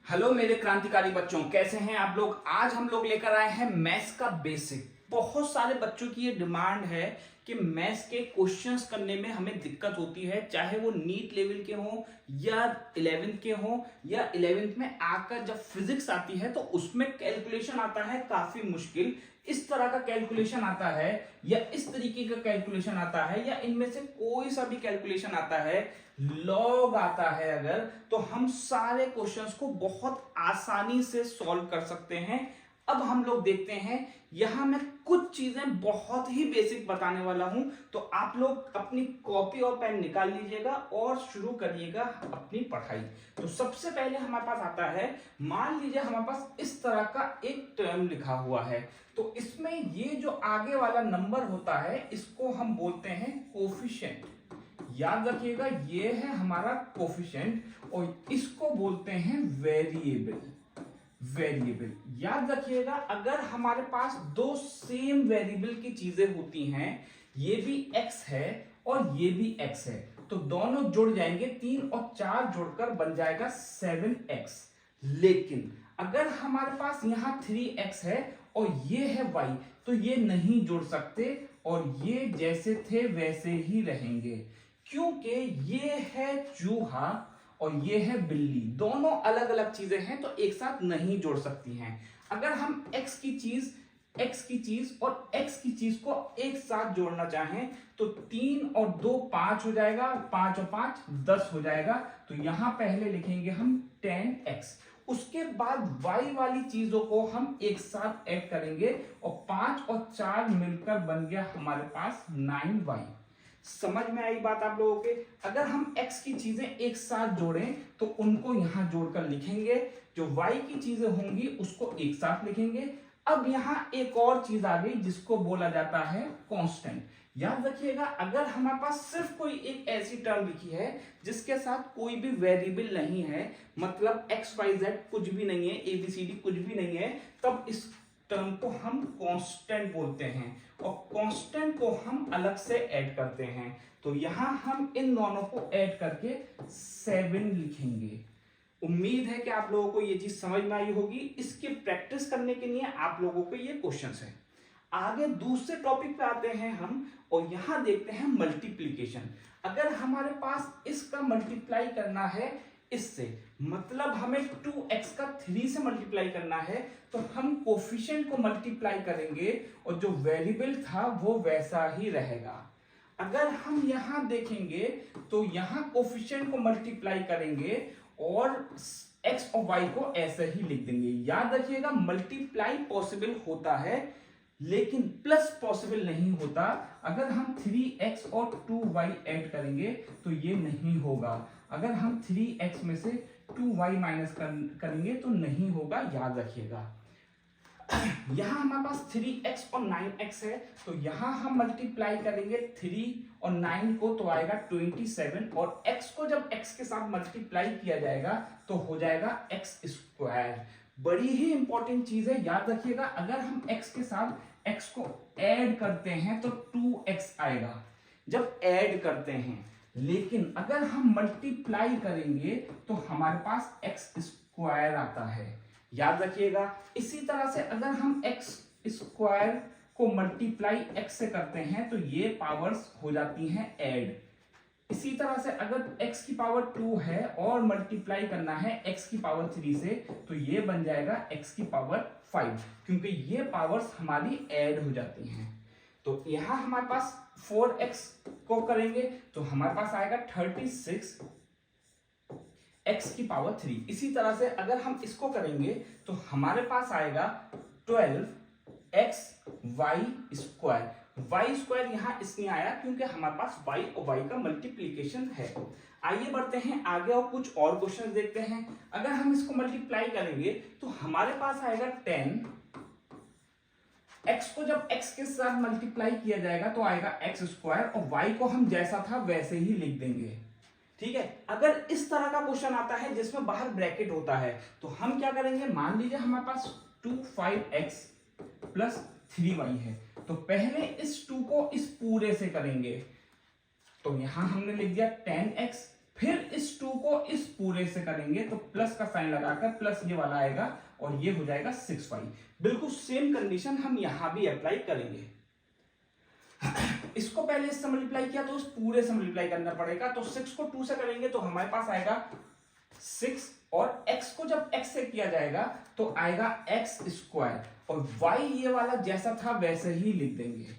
Hello मेरे क्रांतिकारी बच्चों, कैसे हैं आप लोग। आज हम लोग लेकर आए हैं मैथ्स का बेसिक। बहुत सारे बच्चों की ये डिमांड है कि मैथ्स के क्वेश्चंस करने में हमें दिक्कत होती है, चाहे वो नीट लेवल के हों या 11th के हों, या 11th में आकर जब फिजिक्स आती है तो उसमें कैलकुलेशन आता है काफी मुश्किल। इस तरह का कैलकुलेशन आता है या इस तरीके का कैलकुलेशन आता है या इनमें से कोई सा भी कैलकुलेशन आता है, लॉग आता है अगर, तो हम सारे क्वेश्चंस को बहुत आसानी से सॉल्व कर सकते हैं। अब हम लोग देखते हैं, यहां मैं कुछ चीजें बहुत ही बेसिक बताने वाला हूं, तो आप लोग अपनी कॉपी और पेन निकाल लीजिएगा और शुरू करिएगा अपनी पढ़ाई। तो सबसे पहले हमारे पास आता है, मान लीजिए हमारे पास इस तरह का एक टर्म लिखा हुआ है, तो इसमें ये जो आगे वाला नंबर होता है इसको हम बोलते हैं कोफिशिएंट। याद रखिएगा, ये है हमारा कोफिशिएंट और इसको बोलते हैं वेरिएबल। वेरिएबल याद रखिएगा, अगर हमारे पास दो सेम वेरिएबल की चीजें होती हैं, ये भी x है और ये भी x है, तो दोनों जुड़ जाएंगे, 3 और 4 जुड़कर बन जाएगा 7x। लेकिन अगर हमारे पास यहां 3x है और ये है y, तो ये नहीं जुड़ सकते और ये जैसे थे वैसे ही रहेंगे, क्योंकि ये है चूहा और ये है बिल्ली, दोनों अलग अलग चीजें हैं तो एक साथ नहीं जोड़ सकती हैं। अगर हम x की चीज और x की चीज को एक साथ जोड़ना चाहें तो 3 और 2 5 हो जाएगा, 5 और 5 10 हो जाएगा, तो यहां पहले लिखेंगे हम 10x। उसके बाद y वाली चीजों को हम एक साथ ऐड करेंगे और 5 और 4 मिलकर बन गया हमारे पास 9y। समझ में आई बात आप लोगों के। अगर हम x की चीजें एक साथ जोड़ें तो उनको यहां जोड़कर लिखेंगे, जो y की चीजें होंगी उसको एक साथ लिखेंगे। अब यहां एक और चीज आ गई जिसको बोला जाता है कांस्टेंट। याद रखिएगा, अगर हमारे पास सिर्फ कोई एक ऐसी टर्म लिखी है जिसके साथ कोई भी वेरिएबल नहीं है, मतलब x y z कुछ भी नहीं है, a b c d कुछ भी नहीं है, तब इस टर्म को हम कांस्टेंट बोलते हैं और कांस्टेंट को हम अलग से ऐड करते हैं। तो यहां हम इन दोनों को ऐड करके 7 लिखेंगे। उम्मीद है कि आप लोगों को ये चीज समझ में आई होगी। इसकी प्रैक्टिस करने के लिए आप लोगों को ये क्वेश्चंस है। आगे दूसरे टॉपिक पे आते हैं हम और यहां देखते हैं मल्टीप्लीकेशन। अगर हमारे पास इसका मल्टीप्लाई करना है इससे, मतलब हमें 2x का 3 से मल्टीप्लाई करना है, तो हम कोफिशिएंट को मल्टीप्लाई करेंगे और जो वेरिएबल था वो वैसा ही रहेगा। अगर हम यहां देखेंगे तो यहां कोफिशिएंट को मल्टीप्लाई करेंगे और x और y को ऐसे ही लिख देंगे। याद रखिएगा, मल्टीप्लाई पॉसिबल होता है लेकिन प्लस पॉसिबल नहीं होता। अगर हम 3x और 2y ऐड करेंगे तो ये नहीं होगा। अगर हम 3x में से 2y माइनस करेंगे तो नहीं होगा, याद रखिएगा। यहां हमारे पास 3x और 9x है, तो यहां हम मल्टीप्लाई करेंगे 3 और 9 को तो आएगा 27, और x को जब x के साथ मल्टीप्लाई किया जाएगा तो हो जाएगा x स्क्वायर। बड़ी ही इंपॉर्टेंट चीज है, याद रखिएगा। अगर हम x के साथ x को ऐड करते हैं तो 2x आएगा जब ऐड करते हैं, लेकिन अगर हम मल्टीप्लाई करेंगे तो हमारे पास x स्क्वायर आता है। याद रखिएगा। इसी तरह से अगर हम x स्क्वायर को मल्टीप्लाई x से करते हैं तो ये पावर्स हो जाती हैं ऐड। इसी तरह से अगर x की पावर 2 है और मल्टीप्लाई करना है x की पावर 3 से, तो ये बन जाएगा x की पावर 5, क्योंकि ये पावर्स हमारी ऐड हो जाती हैं। तो यहां हमारे पास 4x को करेंगे तो हमारे पास आएगा 36 x की पावर 3। इसी तरह से अगर हम इसको करेंगे तो हमारे पास आएगा 12x y square. y square यहां इसलिए आया क्योंकि हमारे पास y और y का मल्टीप्लीकेशन है। आइए बढ़ते हैं आगे और कुछ और क्वेश्चंस देखते हैं। अगर हम इसको मल्टीप्लाई करेंगे तो हमारे पास आएगा 10। x को जब x के साथ मल्टीप्लाई किया जाएगा तो आएगा x स्क्वायर और y को हम जैसा था वैसे ही लिख देंगे। ठीक है। अगर इस तरह का क्वेश्चन आता है जिसमें बाहर ब्रैकेट होता है तो हम क्या करेंगे, मान लीजिए हमारे पास 25x प्लस 3y है, तो पहले इस 2 को इस पूरे से करेंगे। तो यहां हमने लिख दिया 10x फिर इस 2 को इस पूरे से करेंगे तो प्लस का साइन लगाकर प्लस ये वाला आएगा और ये हो जाएगा 6y। बिल्कुल सेम कंडीशन हम यहां भी अप्लाई करेंगे। इसको पहले इससे मल्टीप्लाई किया तो उस पूरे से मल्टीप्लाई करना पड़ेगा, तो 6 को 2 से करेंगे तो हमारे पास आएगा 6 और x को जब x से किया जाएगा तो आएगा x स्क्वायर और y ये वाला जैसा था वैसे ही लिख देंगे।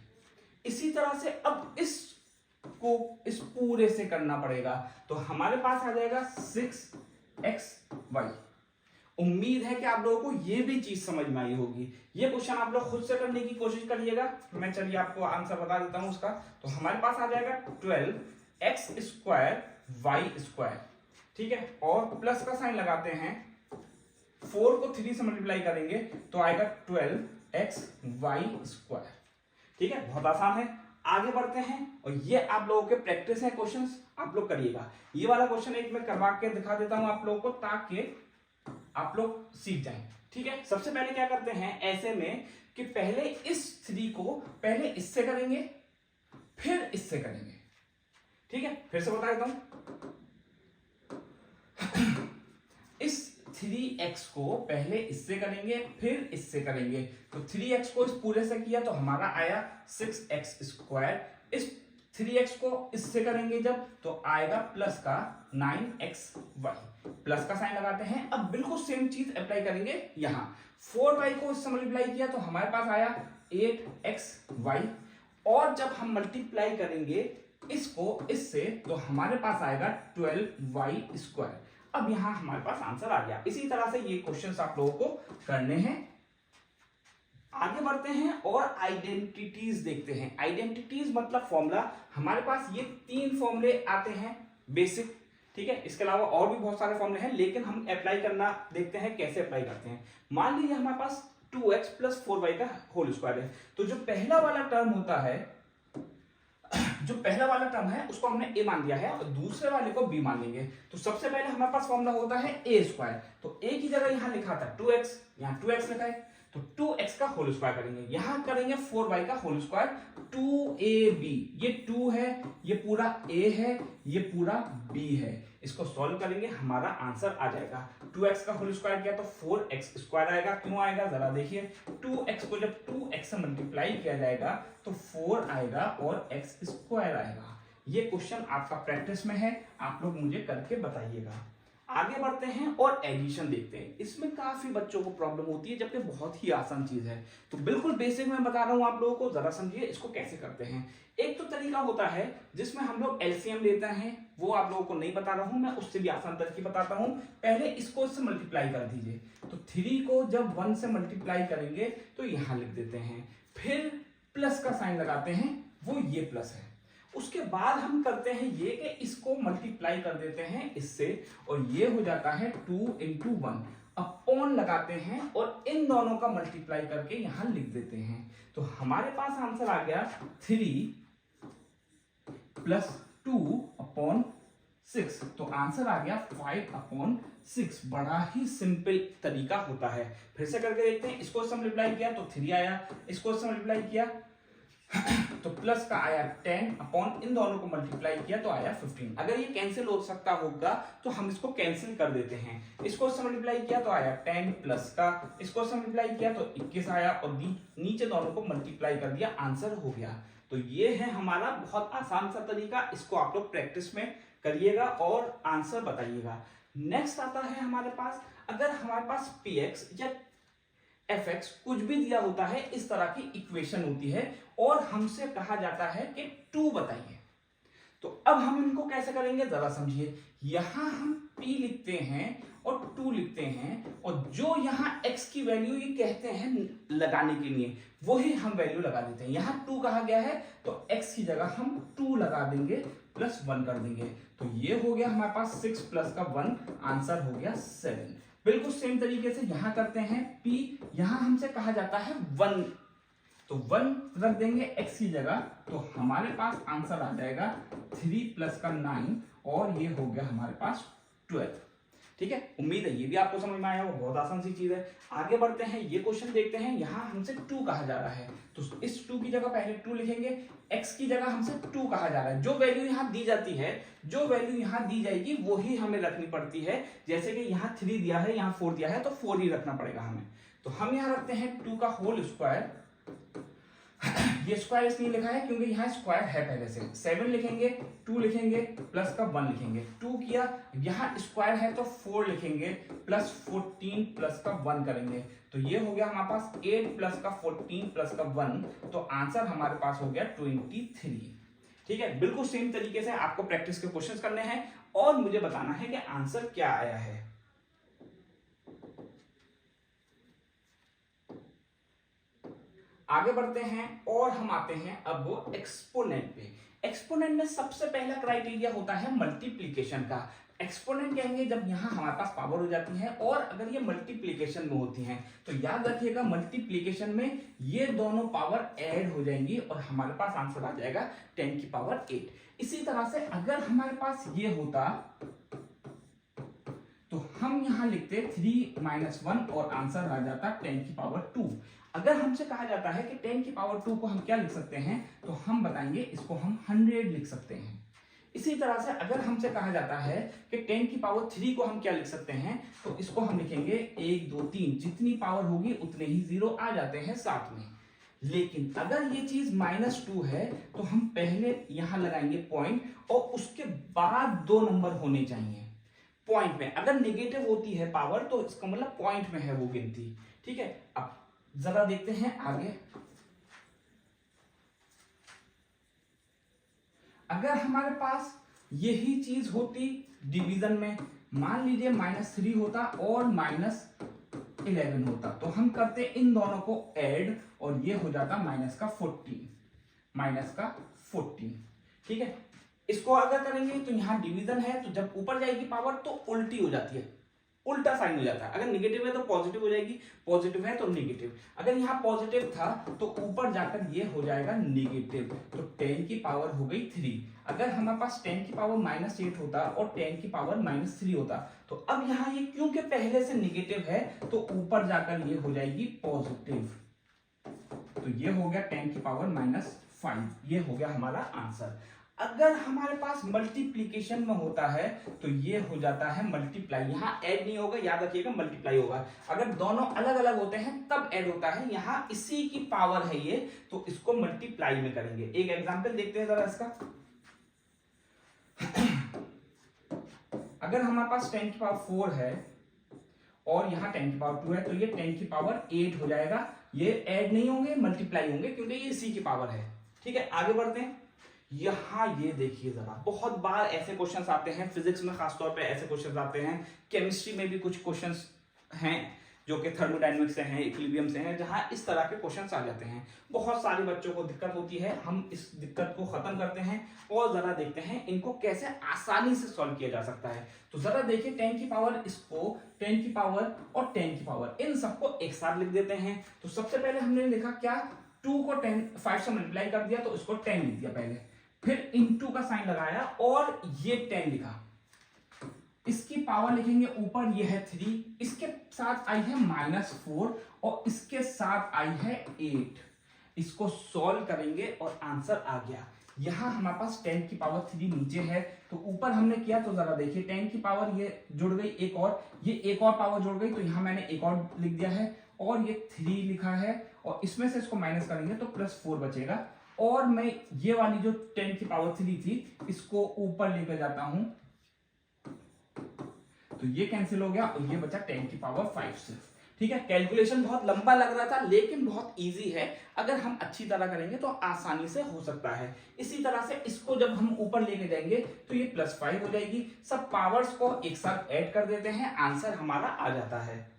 इसी तरह से अब इस को इस पूरे से करना पड़ेगा तो हमारे पास आ जाएगा 6xy। उम्मीद है कि आप लोगों को ये भी चीज समझ में आई होगी। ये क्वेश्चन आप लोग खुद से करने की कोशिश करिएगा, मैं चलिए आपको आंसर बता देता हूं उसका। तो हमारे पास आ जाएगा 12x स्क्वायर y स्क्वायर, ठीक है, और प्लस का साइन लगाते हैं, 4 को 3 से मल्टीप्लाई करेंगे तो आएगा 12xy स्क्वायर, ठीक है, बहुत आसान है। आगे बढ़ते हैं और ये आप लोगों के प्रैक्टिस है, क्वेश्चंस आप लोग करिएगा। ये वाला क्वेश्चन एक मैं करवा के दिखा देता हूं आप लोगों को ताकि आप लोग सीख जाएं, ठीक है। सबसे पहले क्या करते हैं ऐसे में कि पहले इस 3 को पहले इससे करेंगे फिर इससे करेंगे, ठीक है। फिर से बता देता हूं, इस 3x को पहले इससे करेंगे फिर इससे करेंगे तो 3x को इस पूरे से किया तो हमारा आया 6x स्क्वायर। इस 3x को इससे करेंगे जब तो आएगा प्लस का 9xy, प्लस का साइन लगाते हैं। अब बिल्कुल सेम चीज अप्लाई करेंगे यहां, 4y को इससे मल्टीप्लाई किया तो हमारे पास आया 8xy और जब हम मल्टीप्लाई करेंगे इसको इससे तो हमारे पास आएगा 12y स्क्वायर। अब यहां हमारे पास आंसर आ गया। इसी तरह से ये क्वेश्चंस आप लोगों को करने हैं। आगे बढ़ते हैं और आइडेंटिटीज देखते हैं। आइडेंटिटीज मतलब फॉर्मूला, हमारे पास ये 3 फॉर्मूले आते हैं बेसिक, ठीक है। इसके अलावा और भी बहुत सारे फॉर्मूले हैं लेकिन हम अप्लाई करना देखते हैं कैसे अप्लाई करते हैं। मान लीजिए हमारे पास 2x प्लस 4y का होल स्क्वायर है, तो जो पहला वाला टर्म होता है, जो पहला वाला टर्म है उसको हमने a मान दिया है और दूसरे वाले को b मान लेंगे। तो सबसे पहले हमारे पास फॉर्मूला होता है a स्क्वायर, तो a की जगह यहां लिखा था 2x, यहां 2x लिखा है तो 2x का होल स्क्वायर करेंगे, यहां करेंगे 4y का होल स्क्वायर 2ab। ये 2 है, ये पूरा a है, ये पूरा b है। इसको सॉल्व करेंगे हमारा आंसर आ जाएगा। 2x का होल स्क्वायर किया तो 4x स्क्वायर आएगा। क्यों आएगा जरा देखिए, 2x को जब 2x से मल्टीप्लाई किया जाएगा तो 4 आएगा और x स्क्वायर आएगा। ये क्वेश्चन आपका प्रैक्टिस में है, आप लोग मुझे करके बताइएगा। आगे बढ़ते हैं और एडिशन देखते हैं। इसमें काफी बच्चों को प्रॉब्लम होती है जबकि बहुत ही आसान चीज है। तो बिल्कुल बेसिक मैं बता रहा हूं आप लोगों को, जरा समझिए इसको कैसे करते हैं। एक तो तरीका होता है जिसमें हम लोग एलसीएम लेते हैं, वो आप लोगों को नहीं बता रहा हूं मैं, उससे भी आसान तरीका बताता हूं। पहले इसको इससे मल्टीप्लाई कर दीजिए, तो 3 को जब 1 से मल्टीप्लाई करेंगे तो यहां लिख देते हैं, फिर प्लस का साइन लगाते हैं, वो ये प्लस है। उसके बाद हम करते हैं ये कि इसको मल्टीप्लाई कर देते हैं इससे और ये हो जाता है 2 × 1, अपॉन लगाते हैं और इन दोनों का मल्टीप्लाई करके यहां लिख देते हैं। तो हमारे पास आंसर आ गया 3 + 2/6, तो आंसर आ गया 5/6। बड़ा ही सिंपल तरीका होता है। फिर से करके देखते हैं, इसको इससे मल्टीप्लाई किया तो 3 आया, इसको इससे मल्टीप्लाई किया तो प्लस का आया 10 अपॉन इन दोनों को मल्टीप्लाई किया तो आया 15। अगर ये कैंसिल हो सकता होगा तो हम इसको कैंसिल कर देते हैं। इसको इससे मल्टीप्लाई किया तो आया 10 प्लस का, इसको इससे मल्टीप्लाई किया तो 21 आया और नीचे दोनों को मल्टीप्लाई कर दिया, आंसर हो गया। तो ये है हमारा बहुत आसान सा तरीका, इसको आप लोग प्रैक्टिस में करिएगा और आंसर बताइएगा। नेक्स्ट आता है हमारे पास, अगर हमारे पास px या fx कुछ भी दिया होता है, इस तरह की इक्वेशन होती है और हमसे कहा जाता है कि 2 बताइए, तो अब हम इनको कैसे करेंगे जरा समझिए। यहां हम p लिखते हैं और 2 लिखते हैं और जो यहां x की वैल्यू ये कहते हैं लगाने के लिए वही हम वैल्यू लगा देते हैं। यहां 2 कहा गया है तो x की जगह हम 2 लगा देंगे प्लस 1 कर देंगे, तो ये हो गया हमारे पास 6 प्लस का 1, आंसर हो गया 7। बिल्कुल सेम तरीके से यहां करते हैं p, यहां हमसे कहा जाता है 1, तो 1 रख देंगे x की जगह, तो हमारे पास आंसर आ जाएगा 3 प्लस का 9 और ये हो गया हमारे पास 12। ठीक है, उम्मीद है ये भी आपको समझ में आया होगा, बहुत आसान सी चीज है। आगे बढ़ते हैं, ये क्वेश्चन देखते हैं। यहाँ हमसे 2 कहा जा रहा है, तो इस 2 की जगह पहले 2 लिखेंगे, x की जगह हमसे 2 कहा जा रहा है। जो वैल्यू यहाँ दी जाती है, जो वैल्यू यहाँ दी जाएगी वही हमें रखनी पड़ती है। जैसे कि यहाँ 3 दिया है, यहाँ 4 दिया है, तो 4 ही रखना पड़ेगा हमें। तो हम यहाँ रखते हैं 2 का होल स्क्वायर। ये स्क्वायर इसलिए लिखा है क्योंकि यहाँ स्क्वायर है पहले से। 7 लिखेंगे, 2 लिखेंगे, प्लस का 1 लिखेंगे, 2 किया, यहाँ स्क्वायर है तो 4 लिखेंगे, प्लस 14 प्लस का 1 करेंगे, तो ये हो गया हमारे पास 8 प्लस का 14 प्लस का 1, तो आंसर हमारे पास हो गया 23। ठीक है, बिल्कुल सेम तरीके से आपको प्रैक्टिस के क्वेश्चंस करने हैं और मुझे बताना है कि आंसर क्या आया है। आगे बढ़ते हैं और हम आते हैं अब एक्सपोनेंट पे। एक्सपोनेंट में सबसे पहला क्राइटेरिया होता है मल्टीप्लीकेशन का। एक्सपोनेंट कहेंगे जब यहां हमारे पास पावर हो जाती है और अगर ये मल्टीप्लीकेशन में होती हैं, तो याद रखिएगा मल्टीप्लीकेशन में ये दोनों पावर ऐड हो जाएंगी और हमारे पास आंसर आ जाएगा 10 की पावर 8। इसी तरह से अगर हमारे पास ये होता तो हम यहां लिखते 3 - 1 और आंसर आ जाता 10 की पावर 2। अगर हमसे कहा जाता है कि 10 की पावर 2 को हम क्या लिख सकते हैं, तो हम बताएंगे इसको हम 100 लिख सकते हैं। इसी तरह से अगर हमसे कहा जाता है कि 10 की पावर 3 को हम क्या लिख सकते हैं, तो इसको हम लिखेंगे 1 2 3, जितनी पावर होगी उतने ही 0 आ जाते हैं साथ में। लेकिन अगर ये चीज -2 है तो हम पहले यहां लगाएंगे पॉइंट और उसके बाद 2 नंबर होने चाहिए पॉइंट में। अगर नेगेटिव होती है पावर तो इसका मतलब पॉइंट में है वो गिनती। ठीक है, अब जरा देखते हैं आगे। अगर हमारे पास यही चीज होती डिवीजन में, मान लीजिए -3 होता और -11 होता, तो हम करते इन दोनों को ऐड और ये हो जाता -14। ठीक है, इसको अगर करेंगे तो यहां डिवीजन है, तो जब ऊपर जाएगी पावर तो उल्टी हो जाती है, उल्टा साइन हो जाता है। अगर नेगेटिव है तो पॉजिटिव हो जाएगी, पॉजिटिव है तो नेगेटिव। अगर यहाँ पॉजिटिव था तो ऊपर जाकर ये हो जाएगा नेगेटिव, तो 10 की पावर हो गई 3। अगर हमारे पास 10 की पावर -8 होता और 10 की पावर -3 होता, तो अब यहाँ ये क्योंकि पहले से नेगेटिव है तो ऊपर जाकर ये हो जाएगी पॉजिटिव, तो ये हो गया 10 की पावर -5। ये हो गया हमारा आंसर। अगर हमारे पास मल्टीप्लीकेशन में होता है तो ये हो जाता है मल्टीप्लाई, यहां ऐड नहीं होगा, याद रखिएगा मल्टीप्लाई होगा। अगर दोनों अलग अलग होते हैं तब ऐड होता है, यहां इसी की पावर है ये, तो इसको मल्टीप्लाई में करेंगे। एक एग्जांपल देखते हैं जरा इसका। अगर हमारे पास 10 की पावर 4 है और यहाँ 10 की पावर 2 है, तो ये 10 की पावर 8 हो जाएगा। ये ऐड नहीं होंगे, मल्टीप्लाई होंगे, क्योंकि ये इसी की पावर है। ठीक है, आगे बढ़ते हैं। यहां ये देखिए जरा, बहुत बार ऐसे क्वेश्चंस आते हैं, फिजिक्स में खासतौर पे ऐसे क्वेश्चंस आते हैं, केमिस्ट्री में भी कुछ क्वेश्चंस हैं जो कि थर्मोडायनेमिक्स से हैं, इक्विलिब्रियम से हैं, जहां इस तरह के क्वेश्चंस आ जाते हैं। बहुत सारे बच्चों को दिक्कत होती है। हम इस दिक्कत को खत्म करते हैं और जरा देखते हैं इनको कैसे आसानी से सॉल्व किया जा सकता है। तो जरा देखिए, 10 की पावर, इसको 10 की पावर और 10 की पावर, इन सबको एक साथ लिख देते हैं। तो सबसे पहले हमने लिखा क्या, 2 को 5 से मल्टीप्लाई कर दिया, तो इसको 10 लिख दिया पहले, फिर इनटू का साइन लगाया और ये 10 लिखा। इसकी पावर लिखेंगे ऊपर, ये है 3, इसके साथ आई है -4 और इसके साथ आई है 8। इसको सॉल्व करेंगे और आंसर आ गया। यहां हमारे पास 10 की पावर 3 नीचे है, तो ऊपर हमने किया, तो जरा देखिए 10 की पावर ये जुड़ गई एक और, ये एक और पावर जुड़ गई, तो यहां मैंने एक और लिख दिया है और ये 3 लिखा है और इसमें से इसको माइनस करेंगे तो +4 बचेगा। और मैं ये वाली जो 10 की पावर 3 थी इसको ऊपर लेकर जाता हूं, तो ये कैंसिल हो गया और ये बचा 10 की पावर 5 सिर्फ। ठीक है, कैलकुलेशन बहुत लंबा लग रहा था लेकिन बहुत इजी है। अगर हम अच्छी तरह करेंगे तो आसानी से हो सकता है। इसी तरह से इसको जब हम ऊपर लेके जाएंगे तो ये +5 हो जाएगी। सब पावर्स को एक साथ ऐड कर देते हैं, आंसर हमारा आ जाता है।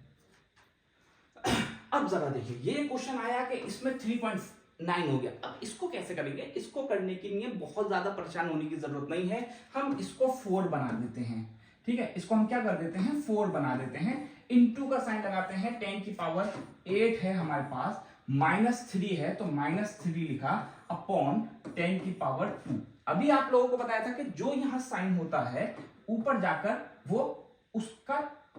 अब जरा देखिए, ये क्वेश्चन आया कि इसमें 3.9 हो गया। अब इसको कैसे करेंगे? इसको करने के लिए बहुत ज्यादा परेशान होने की जरूरत नहीं है, हम इसको 4 बना देते हैं। ठीक है, इसको हम क्या कर देते हैं, 4 बना देते हैं, इनटू का साइन लगाते हैं। 10 की पावर 8 है हमारे पास, -3 है तो -3 लिखा अपॉन 10 की पावर 2। अभी आप लोगों को बताया था कि जो यहां साइन होता है ऊपर जाकर वो उसका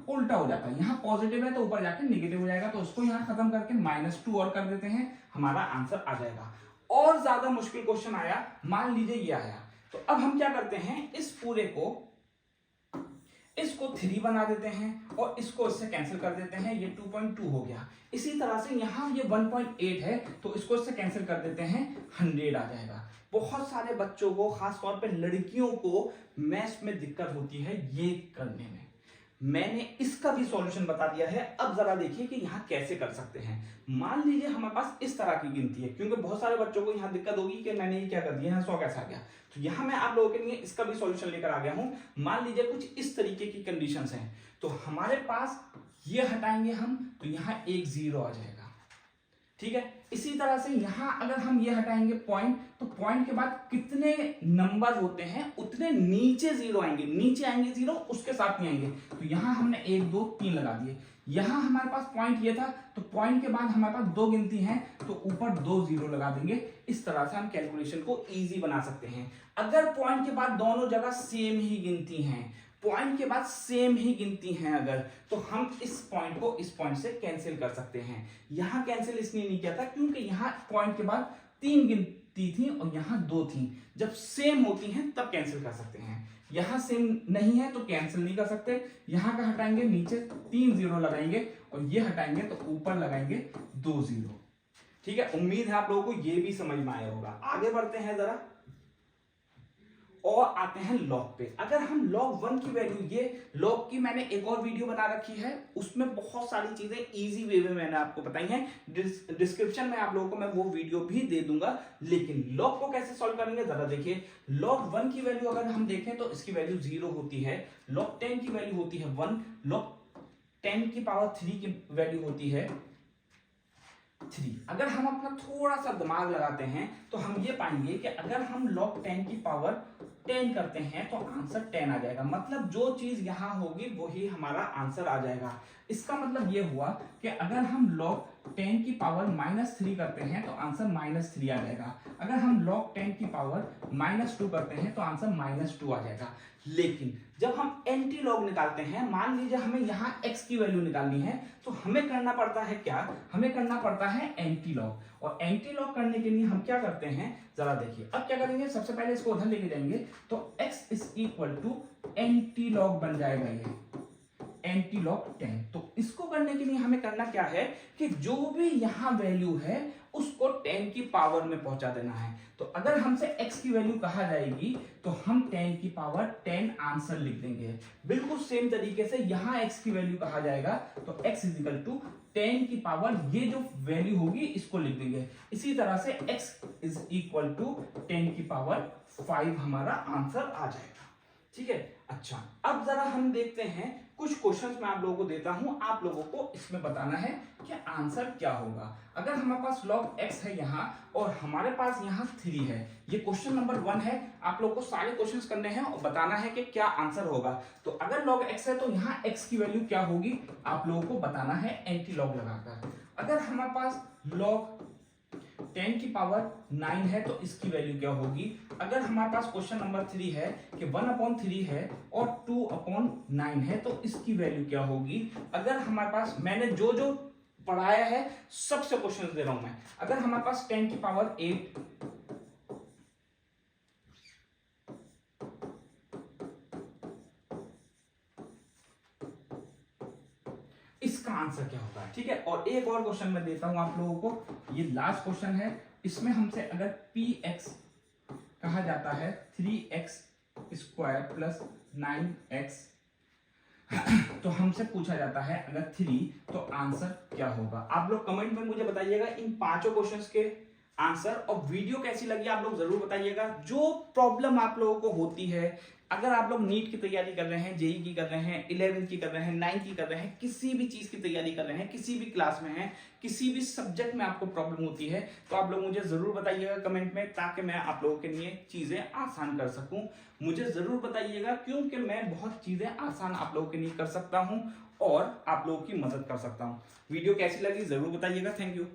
उल्टा हो जाता है। यहाँ पॉजिटिव है तो ऊपर जाके नेगेटिव हो जाएगा, तो उसको यहाँ खत्म करके -2 और कर देते हैं, हमारा आंसर आ जाएगा। और ज्यादा मुश्किल क्वेश्चन आया, मान लीजिए ये आया, तो अब हम क्या करते हैं, इस पूरे को इसको 3 बना देते हैं और इसको इससे कैंसिल कर देते हैं, ये 2.2 हो गया। इसी तरह से यहाँ ये 1.8 है तो इसको इससे कैंसिल कर देते हैं, 100 आ जाएगा। बहुत सारे बच्चों को, खास तौर पे लड़कियों को मैथ्स में दिक्कत होती है ये करने में। मैंने इसका भी सॉल्यूशन बता दिया है। अब जरा देखिए कि यहाँ कैसे कर सकते हैं। मान लीजिए हमारे पास इस तरह की गिनती है, क्योंकि बहुत सारे बच्चों को यहाँ दिक्कत होगी कि मैंने ये क्या कर दिया, यहाँ 100 कैसे आ गया। तो यहाँ मैं आप लोगों के लिए इसका भी सॉल्यूशन लेकर आ गया हूँ। मान लीजिए कुछ इस तरीके की कंडीशंस हैं, तो हमारे पास ये हटाएंगे हम, तो यहाँ एक 0 आ जाएगा, ठीक है। इसी तरह से यहां अगर हम ये हटाएंगे पॉइंट, तो पॉइंट के बाद कितने नंबर होते हैं उतने नीचे 0 आएंगे, नीचे आएंगे 0, उसके साथ नहीं आएंगे। तो यहां हमने 1 2 3 लगा दिए। यहां हमारे पास पॉइंट ये था, तो पॉइंट के बाद हमारे पास 2 गिनती है, तो ऊपर 2 0 लगा देंगे। इस तरह से हम कैलकुलेशन को इजी बना सकते हैं। अगर पॉइंट के बाद दोनों जगह सेम ही गिनती है, पॉइंट के बाद सेम ही गिनती हैं अगर, तो हम इस पॉइंट को इस पॉइंट से कैंसिल कर सकते हैं। यहां कैंसिल इसलिए नहीं किया था क्योंकि यहां पॉइंट के बाद 3 गिनती थी और यहां 2 थी। जब सेम होती हैं तब कैंसिल कर सकते हैं। यहां सेम नहीं है तो कैंसिल नहीं कर सकते। यहां का हटाएंगे, नीचे 3 0 लगाएंगे और ये हटाएंगे तो ऊपर लगाएंगे 2 0। ठीक है, उम्मीद है आप लोगों को ये भी समझ में आया होगा। आगे बढ़ते हैं जरा और आते हैं लॉग पे। अगर हम log 1 की वैल्यू, ये लॉग की मैंने एक और वीडियो बना रखी है, उसमें बहुत सारी चीजें इजी वे में मैंने आपको बताई हैं। डिस्क्रिप्शन में आप लोगों को मैं वो वीडियो भी दे दूंगा। लेकिन लॉग को कैसे सॉल्व करेंगे जरा देखिए। log 1 की वैल्यू अगर हम देखें तो इसकी वैल्यू 0 होती है। log 10 की वैल्यू होती है 1। log 10 की पावर 3 की वैल्यू होती है 3। अगर हम अपना थोड़ा सा दिमाग लगाते हैं तो हम ये पाएंगे कि अगर हम log 10 की पावर 10 करते हैं तो आंसर 10 आ जाएगा। मतलब जो चीज यहां होगी वही हमारा आंसर आ जाएगा। इसका मतलब ये हुआ कि अगर हम log 10 की पावर -3 करते हैं तो आंसर -3 आ जाएगा। अगर हम log 10 की पावर -2 करते हैं तो आंसर -2 आ जाएगा। लेकिन जब हम एंटी लॉग निकालते हैं, मान लीजिए हमें यहाँ x की वैल्यू निकालनी है, तो हमें करना पड़ता है क्या, हमें करना पड़ता है एंटी लॉग। और एंटी लॉग करने के लिए हम क्या करते हैं जरा देखिए। अब क्या करेंगे, सबसे पहले इसको उधर लेके जाएंगे तो x is equal to antilog बन जाएगा, ये एंटी लॉग 10। तो इसको करने के लिए हमें करना क्या है कि जो भी यहां वैल्यू है उसको 10 की पावर में पहुंचा देना है। तो अगर हमसे x की वैल्यू कहा जाएगी तो हम 10 की पावर 10 आंसर लिख देंगे। बिल्कुल सेम तरीके से यहां x की वैल्यू कहा जाएगा तो x इज इक्वल टू 10 की पावर, ये जो वैल्यू होगी इसको लिख देंगे। इसी तरह से x इज इक्वल टू 10 की पावर 5 हमारा आंसर आ जाएगा। ठीक है, अच्छा अब जरा हम देखते हैं कुछ क्वेश्चंस मैं आप लोगों को देता हूं, आप लोगों को इसमें बताना है कि आंसर क्या होगा। अगर हमारे पास log x है यहाँ और हमारे पास यहाँ 3 है, ये क्वेश्चन नंबर 1 है। आप लोगों को सारे क्वेश्चंस करने हैं और बताना है कि क्या आंसर होगा। तो अगर log x है तो यहाँ x की वैल्यू क्या होगी आप लोगों को बताना है एंटी लॉग लगाकर। अगर हमारे पास log 10 की पावर 9 है तो इसकी वैल्यू क्या होगी। अगर हमारे पास क्वेश्चन नंबर 3 है कि 1/3 है और 2/9 है तो इसकी वैल्यू क्या होगी। अगर हमारे पास, मैंने जो जो पढ़ाया है सबसे क्वेश्चन दे रहा हूं मैं। अगर हमारे पास 10 की पावर 8, इसका आंसर क्या होगा। ठीक है, और एक और क्वेश्चन मैं देता हूं आप लोगों को, ये लास्ट क्वेश्चन है। इसमें हमसे अगर px कहा जाता है 3x² प्लस 9x, तो हमसे पूछा जाता है अगर 3 तो आंसर क्या होगा। आप लोग कमेंट में मुझे बताइएगा इन 5 क्वेश्चंस के आंसर, और वीडियो कैसी लगी आप लोग जरूर बताइएगा। जो प्रॉब्लम आप लोगों को होती है, अगर आप लोग नीट की तैयारी कर रहे हैं, जेई की कर रहे हैं, 11th की कर रहे हैं, 9th की कर रहे हैं, किसी भी चीज की तैयारी कर रहे हैं, किसी भी क्लास में हैं, किसी भी सब्जेक्ट में आपको प्रॉब्लम होती है, तो आप लोग मुझे जरूर बताइएगा कमेंट में, ताकि मैं आप लोगों के लिए चीजें आसान कर सकूं। मुझे जरूर बताइएगा क्योंकि मैं बहुत चीजें आसान आप लोगों के लिए कर सकता हूं और आप लोगों की मदद कर सकता हूं। वीडियो कैसी लगी जरूर बताइएगा। Thank you.